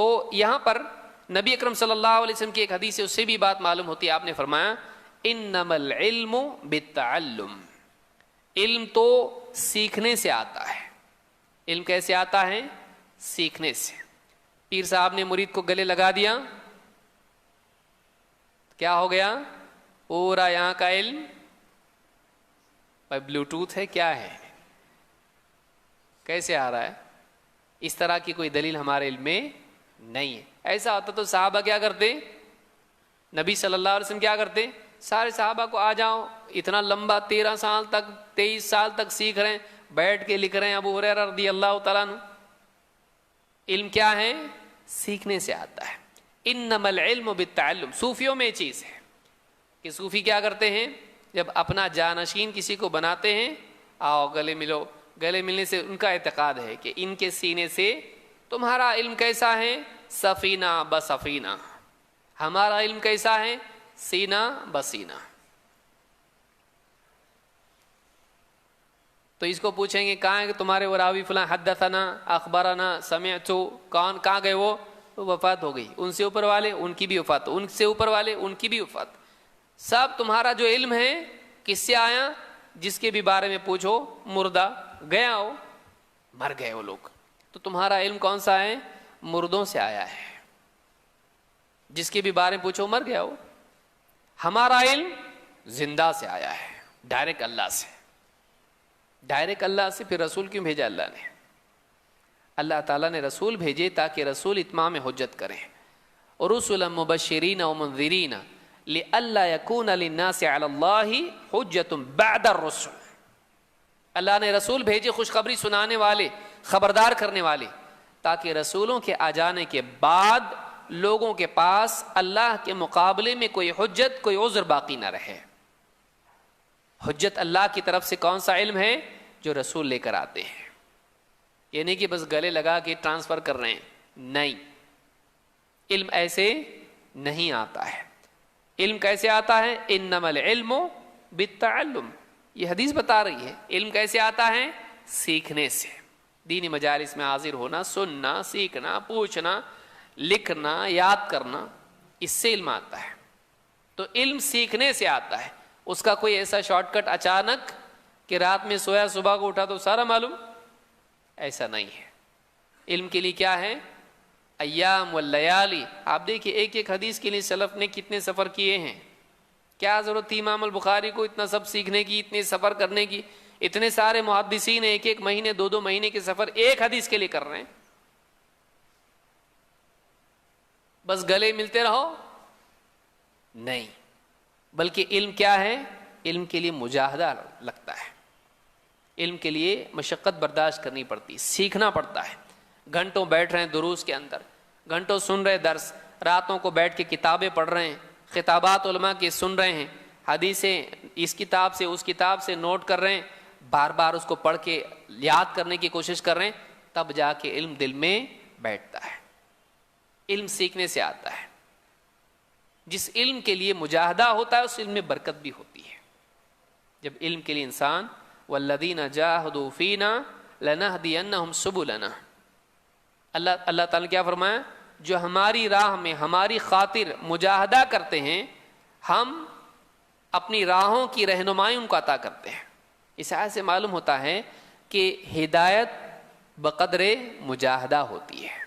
تو یہاں پر نبی اکرم صلی اللہ علیہ وسلم کی ایک حدیث ہے، اس سے بھی بات معلوم ہوتی ہے. آپ نے فرمایا انما العلم بالتعلم، علم تو سیکھنے سے آتا ہے. علم کیسے آتا ہے؟ سیکھنے سے. پیر صاحب نے مرید کو گلے لگا دیا، کیا ہو گیا؟ پورا یہاں کا علم. بلوٹوتھ ہے کیا ہے؟ کیسے آ رہا ہے؟ اس طرح کی کوئی دلیل ہمارے علم میں نہیں ہے. ایسا ہوتا تو صحابہ کیا کرتے؟ نبی صلی اللہ علیہ وسلم کیا کرتے؟ سارے صحابہ کو آ جاؤ، اتنا لمبا 13 سال تک 23 سال تک سیکھ رہے ہیں، بیٹھ کے لکھ رہے ہیں. ابو ہریرہ رضی اللہ تعالیٰ عنہ. علم کیا ہے؟ سیکھنے سے آتا ہے. انما العلم بالتعلم. صوفیوں میں یہ چیز ہے کہ صوفی کیا کرتے ہیں؟ جب اپنا جانشین کسی کو بناتے ہیں، آؤ گلے ملو. گلے ملنے سے ان کا اعتقاد ہے کہ ان کے سینے سے تمہارا علم کیسا ہے؟ سفینہ بسفینہ. ہمارا علم کیسا ہے؟ سینہ بسینہ. تو اس کو پوچھیں گے کہاں ہے کہ تمہارے وہ راوی فلاں حدثنا اخبرنا سمعت، کون کہاں گئے؟ وہ وفات ہو گئی. ان سے اوپر والے ان کی بھی وفات، ان سے اوپر والے ان کی بھی وفات. سب تمہارا جو علم ہے کس سے آیا؟ جس کے بھی بارے میں پوچھو مردہ گیا ہو، مر گئے وہ لوگ. تو تمہارا علم کون سا ہے؟ مردوں سے آیا ہے. جس کے بھی بارے میں پوچھو مر گیا ہو. ہمارا علم زندہ سے آیا ہے، ڈائریکٹ اللہ سے. ڈائریکٹ اللہ سے. پھر رسول کیوں بھیجا اللہ نے؟ اللہ تعالیٰ نے رسول بھیجے تاکہ رسول اتمام حجت کریں. رسلا مبشرین ومنذرین لئلا یکون للناس علی اللہ حجت بعد الرسل. اللہ نے رسول بھیجے خوشخبری سنانے والے، خبردار کرنے والے، تاکہ رسولوں کے آ جانے کے بعد لوگوں کے پاس اللہ کے مقابلے میں کوئی حجت، کوئی عذر باقی نہ رہے. حجت اللہ کی طرف سے کون سا علم ہے؟ جو رسول لے کر آتے ہیں. یہ نہیں کہ بس گلے لگا کے ٹرانسفر کر رہے ہیں. نہیں، علم ایسے نہیں آتا ہے. علم کیسے آتا ہے؟ انما العلم بالتعلم. یہ حدیث بتا رہی ہے علم کیسے آتا ہے؟ سیکھنے سے. دینی مجالس میں حاضر ہونا، سننا، سیکھنا، پوچھنا، لکھنا، یاد کرنا، اس سے علم آتا ہے. تو علم سیکھنے سے آتا ہے. اس کا کوئی ایسا شارٹ کٹ اچانک کہ رات میں سویا صبح کو اٹھا تو سارا معلوم، ایسا نہیں ہے. علم کے لیے کیا ہے؟ ایام واللیالی. آپ دیکھیے ایک ایک حدیث کے لیے سلف نے کتنے سفر کیے ہیں. کیا ضرورت تھی امام البخاری کو اتنا سب سیکھنے کی، اتنے سفر کرنے کی؟ اتنے سارے محدثین ایک ایک مہینے 2 مہینے کے سفر ایک حدیث کے لیے کر رہے ہیں. بس گلے ملتے رہو؟ نہیں، بلکہ علم کیا ہے؟ علم کے لیے مجاہدہ لگتا ہے. علم کے لیے مشقت برداشت کرنی پڑتی، سیکھنا پڑتا ہے. گھنٹوں بیٹھ رہے ہیں دروس کے اندر، گھنٹوں سن رہے درس، راتوں کو بیٹھ کے کتابیں پڑھ رہے ہیں، خطابات علماء کے سن رہے ہیں، حدیثیں اس کتاب سے اس کتاب سے نوٹ کر رہے ہیں، بار بار اس کو پڑھ کے یاد کرنے کی کوشش کر رہے ہیں، تب جا کے علم دل میں بیٹھتا ہے. علم سیکھنے سے آتا ہے. جس علم کے لیے مجاہدہ ہوتا ہے اس علم میں برکت بھی ہوتی ہے. جب علم کے لیے انسان والذین جاہدوا فینا لنہدینہم سبلنا، اللہ تعالیٰ نے کیا فرمایا؟ جو ہماری راہ میں ہماری خاطر مجاہدہ کرتے ہیں ہم اپنی راہوں کی رہنمائی ان کو عطا کرتے ہیں. اس آیت سے معلوم ہوتا ہے کہ ہدایت بقدر مجاہدہ ہوتی ہے.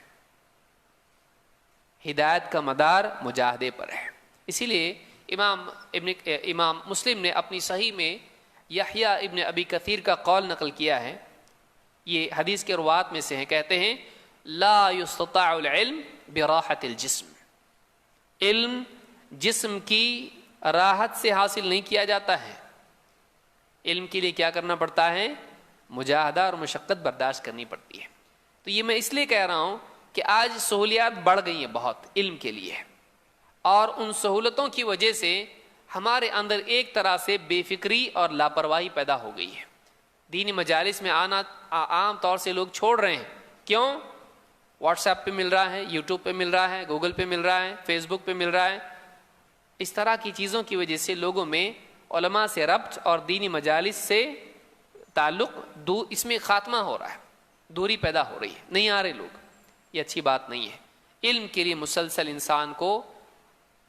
ہدایت کا مدار مجاہدے پر ہے. اسی لیے امام مسلم نے اپنی صحیح میں یحییٰ ابن ابی کثیر کا قول نقل کیا ہے. یہ حدیث کے روات میں سے ہیں. کہتے ہیں لا یستطاع العلم براحت الجسم. علم جسم کی راحت سے حاصل نہیں کیا جاتا ہے. علم کے لیے کیا کرنا پڑتا ہے؟ مجاہدہ اور مشقت برداشت کرنی پڑتی ہے. تو یہ میں اس لیے کہہ رہا ہوں کہ آج سہولیات بڑھ گئی ہیں بہت علم کے لیے، اور ان سہولتوں کی وجہ سے ہمارے اندر ایک طرح سے بے فکری اور لاپرواہی پیدا ہو گئی ہے. دینی مجالس میں آنا عام طور سے لوگ چھوڑ رہے ہیں. کیوں؟ واٹس ایپ پہ مل رہا ہے، یوٹیوب پہ مل رہا ہے، گوگل پہ مل رہا ہے، فیس بک پہ مل رہا ہے. اس طرح کی چیزوں کی وجہ سے لوگوں میں علماء سے ربط اور دینی مجالس سے تعلق اس میں خاتمہ ہو رہا ہے، دوری پیدا ہو رہی ہے. نہیں آ رہے لوگ، یہ اچھی بات نہیں ہے. علم کے لیے مسلسل انسان کو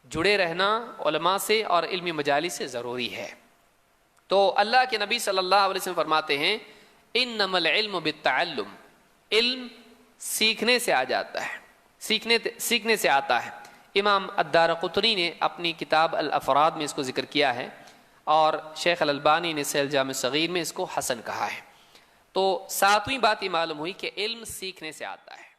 جڑے رہنا علماء سے اور علمی مجالس سے ضروری ہے۔ تو اللہ کے نبی صلی اللہ علیہ وسلم فرماتے ہیں انما العلم بالتعلم، علم سیکھنے سے آ جاتا ہے، سیکھنے سے آتا ہے۔ امام الدارقطنی نے اپنی کتاب الافراد میں اس کو ذکر کیا ہے، اور شیخ الالبانی نے صحیح الجامع الصغیر میں اس کو حسن کہا ہے۔ تو ساتویں بات یہ معلوم ہوئی کہ علم سیکھنے سے آتا ہے۔